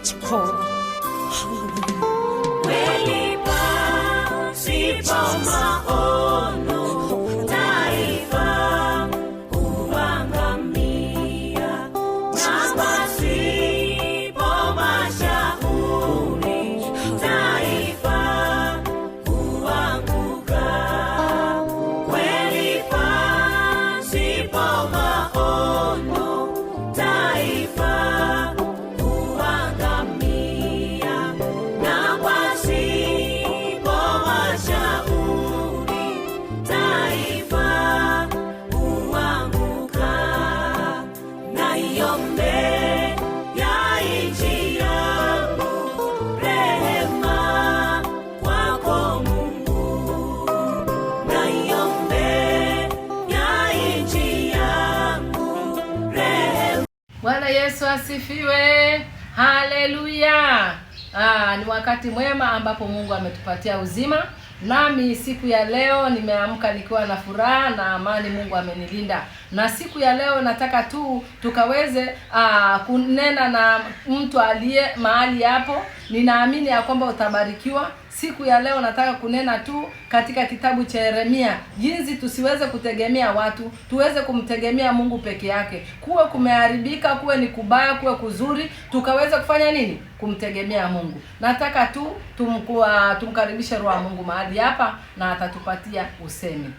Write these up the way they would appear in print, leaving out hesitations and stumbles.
Church Hall. Hallelujah. Bwana Yesu asifiwe. Haleluya. Ni wakati mwema ambapo Mungu ametupatia uzima. Nami siku ya leo nimeamka nikiwa na furaha na amani. Mungu amenilinda. Na siku ya leo nataka tukaweze kunena na mtu aliye mahali hapo. Ninaamini ya kwamba utabarikiwa. Siku ya leo nataka kunena katika kitabu cha Yeremia, jinsi tusiweze kutegemea watu, tuweze kumtegemea Mungu peke yake. Kuwe kumeharibika, kuwe ni kubaya, kuwe kuzuri, tukaweze kufanya nini? Kumtegemea Mungu. Nataka tumkaribishe Roho wa Mungu mahali hapa na atatupatia usemi.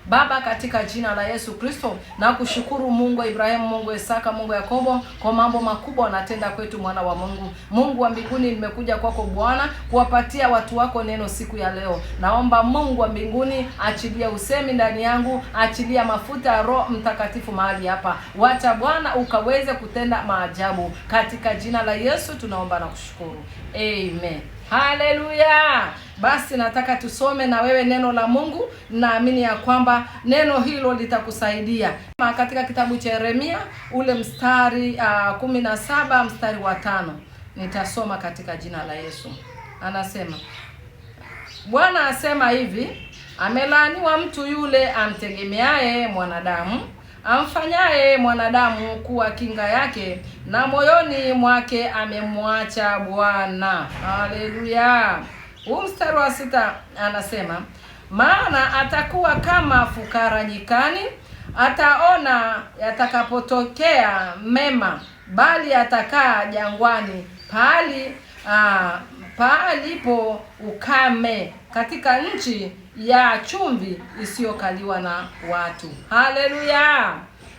Baba, katika jina la Yesu Kristo, na kushukuru Mungu wa Ibrahimu, Mungu wa Isaka, Mungu wa Yakobo, kwa mambo makubwa unatenda kwetu, mwana wa Mungu. Mungu wa mbinguni, nimekuja kwako Bwana kuwapatia watu wako neno siku ya leo. Naomba Mungu wa mbinguni achilia usemi ndani yangu, achilia mafuta ya Roho Mtakatifu mahali hapa. Wacha Bwana ukaweze kutenda maajabu. Katika jina la Yesu tunaomba na kushukuru. Amen. Haleluya. Basi nataka tusome na wewe neno la Mungu. Naamini ya kwamba neno hilo litakusaidia. Katika kitabu cha Yeremia ule mstari 17 mstari wa 5. Nitasoma katika jina la Yesu. Anasema, Bwana asema hivi: amelaaniwa mtu yule amtegemeaye mwanadamu, amfanyaye mwanadamu kuwa kinga yake, na moyoni mwake amemwacha Bwana. Haleluya. Mstari wa 6 anasema, maana atakuwa kama fukara nyikani, ataona yatakapotokea mema, bali atakaa jangwani, palipo ukame, katika nchi ya chumvi isiyokaliwa na watu. Haleluya.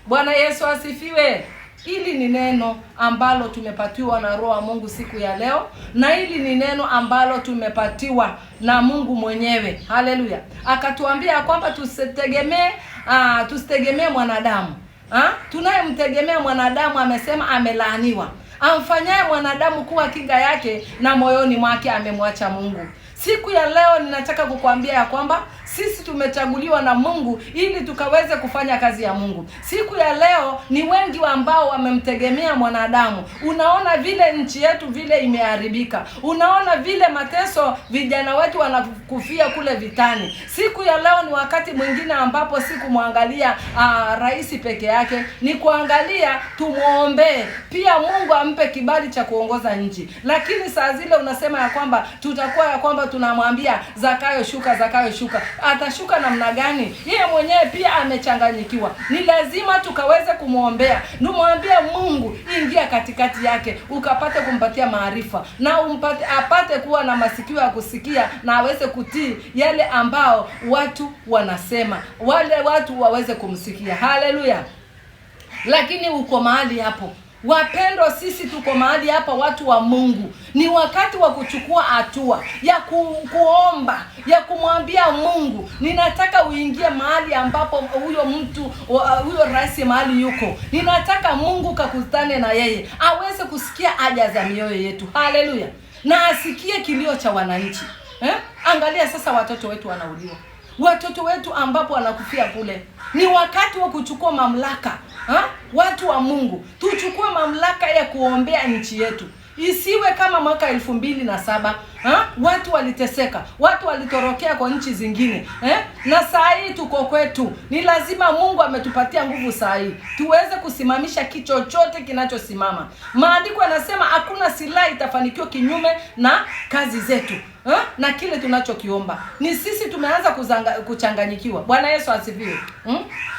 Bwana Yesu asifiwe. Hili ni neno ambalo tumepatiwa na Roho wa Mungu siku ya leo, na hili ni neno ambalo tumepatiwa na Mungu mwenyewe. Haleluya. Akatuambia kwamba tusitegemee mwanadamu. Tunayemtegemea mwanadamu, amesema amelaaniwa. Amfanyaye mwanadamu kuwa kinga yake, na moyoni mwake amemwacha Mungu. Siku ya leo ninataka kukuambia ya kwamba sisi tumechaguliwa na Mungu ili tukaweze kufanya kazi ya Mungu. Siku ya leo ni wengi ambao wamemtegemea mwanadamu. Unaona vile nchi yetu vile imeharibika. Unaona vile mateso vijana wetu wanakufia kule vitani. Siku ya leo ni wakati mwingine ambapo si kumwangalia rais peke yake, ni kuangalia tumuombe pia Mungu ampe kibali cha kuongoza nchi. Lakini saa zile unasema ya kwamba tutakuwa ya kwamba tunamwambia Zakayo shuka, Zakayo shuka. Atashuka namna gani? Yeye mwenyewe pia amechanganyikiwa. Ni lazima tukaweze kumuombea. Numwambie Mungu, ingia katikati yake, ukapate kumpatia maarifa, na apate kuwa na masikio ya kusikia, na aweze kutii yale ambao watu wanasema, wale watu waweze kumsikia. Haleluya. Lakini uko mahali hapo, wapendwa, sisi tuko mahali hapa, watu wa Mungu. Ni wakati wa kuchukua hatua ya kuomba, ya kumwambia Mungu, ninataka uingie mahali ambapo huyo rais mahali yuko. Ninataka Mungu kakutane na yeye, aweze kusikia haja za mioyo yetu. Haleluya. Na asikie kilio cha wananchi. Angalia sasa, watoto wetu wanauliwa. Watoto wetu ambapo wanakufia kule. Ni wakati wa kuchukua mamlaka. Watu wa Mungu, tuchukue mamlaka ya kuombea nchi yetu. Isiwe kama mwaka 2007. Watu waliteseka, watu walitorokea kwa nchi zingine, na saa hii tuko kwetu. Ni lazima Mungu ametupatia nguvu saa hii tuweze kusimamisha kichochote kinachosimama. Maandiko yanasema hakuna silaha itafanikiwa kinyume na kazi zetu, na kile tunachokiomba. Ni sisi tumeanza kuchanganyikiwa. Bwana Yesu asifiwe.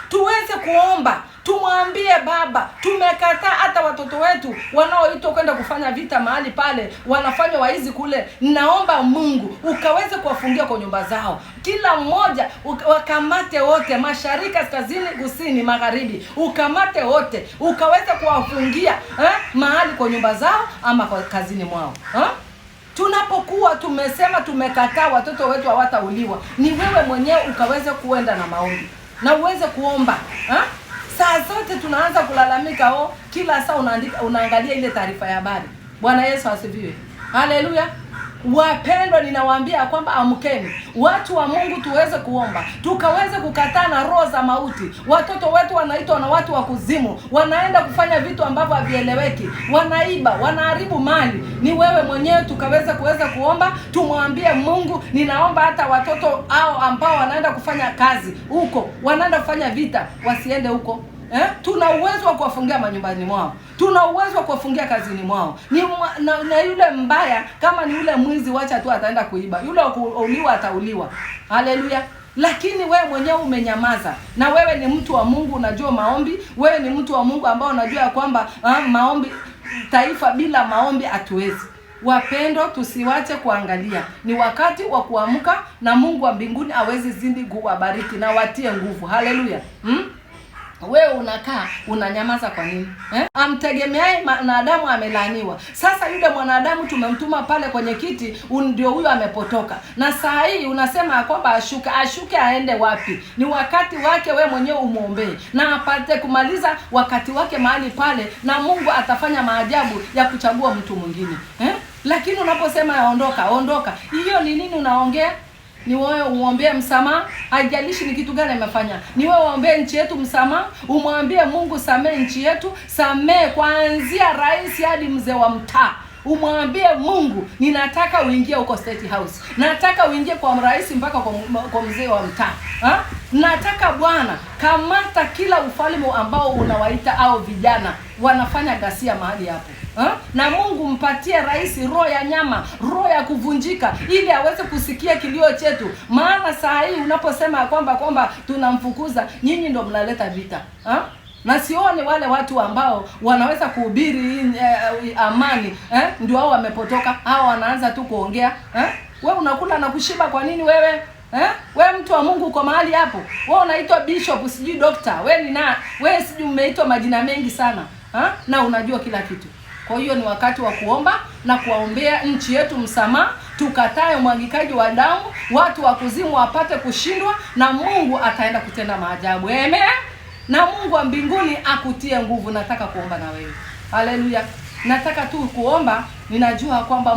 Tuweze kuomba, tumwambie Baba, tumekataa hata watoto wetu wanaoitwa kwenda kufanya vita mahali pale, wanafanya waizi kule. Naomba Mungu ukaweze kuwafungia kwa nyumba zao, kila mmoja wakamate wote, mashariki, kaskazini, kusini, magharibi, ukamate wote, ukaweze kuwafungia mahali kwa nyumba zao ama kwa kazini mwao. Tunapokuwa tumesema tumekataa watoto wetu hawatauliwa, ni wewe mwenyewe ukaweze kuenda na maombi na uweze kuomba. Saa zote tunaanza kulalamika, kila saa unaangalia ile taarifa ya habari. Bwana Yesu asifiwe. Haleluya. Wapendwa, ninawaambia kwamba amkeni, watu wa Mungu, tuweze kuomba, tukaweze kukataa na roho za mauti. Watoto wetu wanaitwa na watu wa kuzimu, wanaenda kufanya vitu ambavyo havieleweki, wanaiba, wanaharibu mali. Ni wewe mwenyewe kuweza kuomba, tumwambie Mungu, ninaomba hata watoto hao ambao wanaenda kufanya kazi huko, wanaenda kufanya vita, wasiende huko. Tuna uwezo wa kuwafungia manyumbani mwao, tuna uwezo wa kuwafungia kazini mwao. Na yule mbaya, kama ni yule mwizi, wacha tu ataenda kuiba. Yule kuuliwa atauliwa. Haleluya. Lakini wewe mwenyewe umenyamaza, na wewe ni mtu wa Mungu, unajua maombi. Wewe ni mtu wa Mungu ambao unajua kwamba maombi, taifa bila maombi hatuwezi. Wapendo, tusiwache kuangalia. Ni wakati wa kuamka, na Mungu wa mbinguni awezi zindi kuwabariki na watie nguvu. Haleluya. Wewe unakaa unanyamaza kwa nini? Amtegemeaye mwanadamu amelaaniwa. Sasa yule mwanadamu tumemtuma pale kwenye kiti, ndio huyo amepotoka. Na saa hii unasema kwamba ashuke aende wapi? Ni wakati wake wewe mwenyewe umuombee, na apate kumaliza wakati wake mahali pale, na Mungu atafanya maajabu ya kuchagua mtu mwingine. Lakini unaposema ondoka, hiyo ni nini unaongea? Ni wewe uombee msamaha, haijalishi ni kitu gani amefanya. Ni wewe uombee nchi yetu msamaha, umwambie Mungu, samee nchi yetu, samee kuanzia rais hadi mzee wa mtaa. Umwambie Mungu, ninataka uingie huko State House, nataka uingie kwa rais mpaka kwa mzee wa mtaa. Nataka Bwana, kamata kila ufalme ambao unawaita au vijana wanafanya ghasia mahali hapo. Na Mungu mpatie rais roho ya nyama, roho ya kuvunjika, ili aweze kusikia kilio chetu. Maana saa hii unaposema kwamba tunamfukuza, nyinyi ndio mnaleta vita. Na sione wale watu ambao wanaweza kuhubiri amani, ndio hao wamepotoka. Hao wanaanza tu kuongea. Wewe unakula na kushiba kwa nini wewe? Wewe mtu wa Mungu uko mahali hapo. Wewe unaitwa bishop, sijui doctor. Wewe sijui umeitwa majina mengi sana. Na unajua kila kitu. Kwa hiyo ni wakati wa kuomba na kuwaombea nchi yetu msamaha, tukatae umwagikaji wa damu, watu wa kuzimu wapate kushindwa, na Mungu ataenda kutenda maajabu. Amen. Na Mungu wa mbinguni akutie nguvu. Nataka kuomba na wewe. Haleluya. Nataka tu kuomba, ninajua kwamba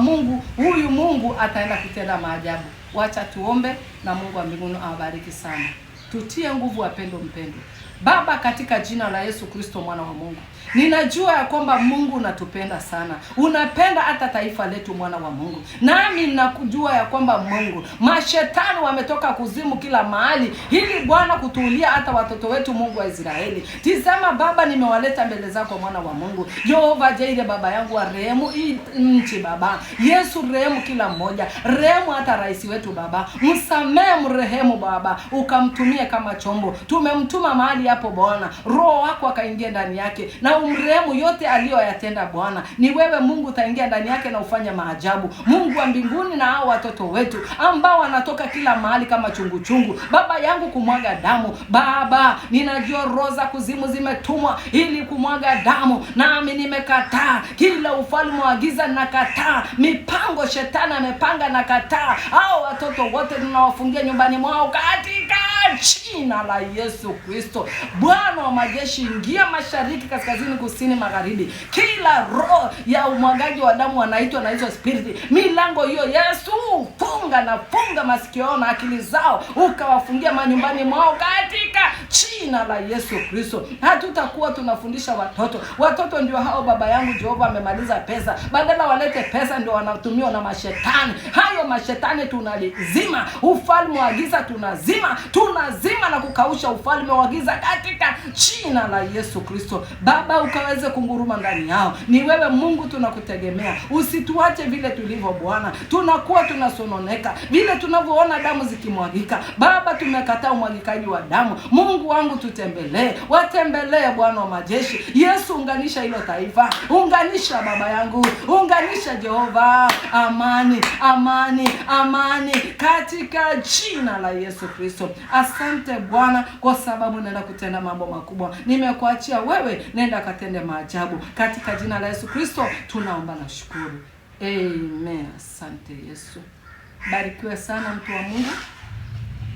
huyu Mungu ataenda kutenda maajabu. Wacha tuombe, na Mungu wa mbinguni awabariki sana. Tutie nguvu wapendo mpendo. Baba, katika jina la Yesu Kristo mwana wa Mungu, ninajua ya kwamba Mungu unatupenda sana. Unapenda hata taifa letu, mwana wa Mungu. Nami ninakujua ya kwamba Mungu, mashetani wametoka kuzimu kila mahali, ili Bwana kutuulia hata watoto wetu, Mungu wa Israeli. Tizama Baba, nimewaleta mbele zako mwana wa Mungu. Jehova Jaire, Baba yangu, wa rehemu hii nchi Baba. Yesu, rehemu kila mmoja. Rehemu hata rais wetu Baba. Msamee, mrehemu Baba. Ukamtumie kama chombo. Tumemtuma mahali hapo Bwana. Roho wako akaingia ndani yake, na umrehemu yote aliyoyatenda Bwana. Ni wewe Mungu utaingia ndani yake na ufanye maajabu. Mungu wa mbinguni, na hao watoto wetu ambao wanatoka kila mahali kama chungu Baba yangu kumwaga damu. Baba, ninajua roho za kuzimu zimetumwa ili kumwaga damu, nami nimekataa kila ufalme wa giza, nakataa mipango shetani amepanga, nakataa. Hao watoto wote tunawafungia nyumbani mwao katika jina la Yesu Kristo. Bwana wa majeshi, ingia mashariki, kaskazini, kusini, magharibi. Kila roho ya umwagaji wa damu wanaitwa na hizo spirit, milango hiyo Yesu funga masikio na akili zao, ukawafungia manyumbani mwao katika jina la Yesu Kristo. Hatutakuwa tunafundisha watoto ndio hao baba yangu Jehova amemaliza pesa, badala walete pesa ndio wanatumiwa na mashetani. Hayo mashetani tunalizima, ufalme wa giza tunazima na kukausha ufalme wa giza katika jina la Yesu Kristo. Baba, ukaweze kunguruma ndani yao. Ni wewe Mungu tunakutegemea, usituache vile tulivyo Bwana. Tunakuwa tunasononeka vile tunavyoona damu zikimwagika. Baba, tumekataa umwagikaji wa damu. Mungu wangu, tutembelee, watembelee Bwana wa majeshi. Yesu, unganisha hilo taifa, unganisha baba yangu, unganisha Jehova. Amani katika jina la Yesu Kristo. Asante Bwana kwa sababu nenda kutenda mambo makubwa. Nimekuachia wewe, nenda katende maajabu katika jina la Yesu Kristo. Tunaomba na shukuru. Amen. Asante Yesu. Barikiwe sana mtu wa Mungu.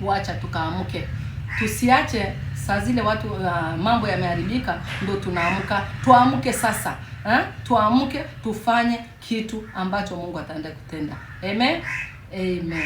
Wacha tukaamke. Tusiache saa zile watu mambo yameharibika ndio tunaamka. Tuamke sasa. Tuamke tufanye kitu ambacho Mungu ataenda kutenda. Amen. Amen.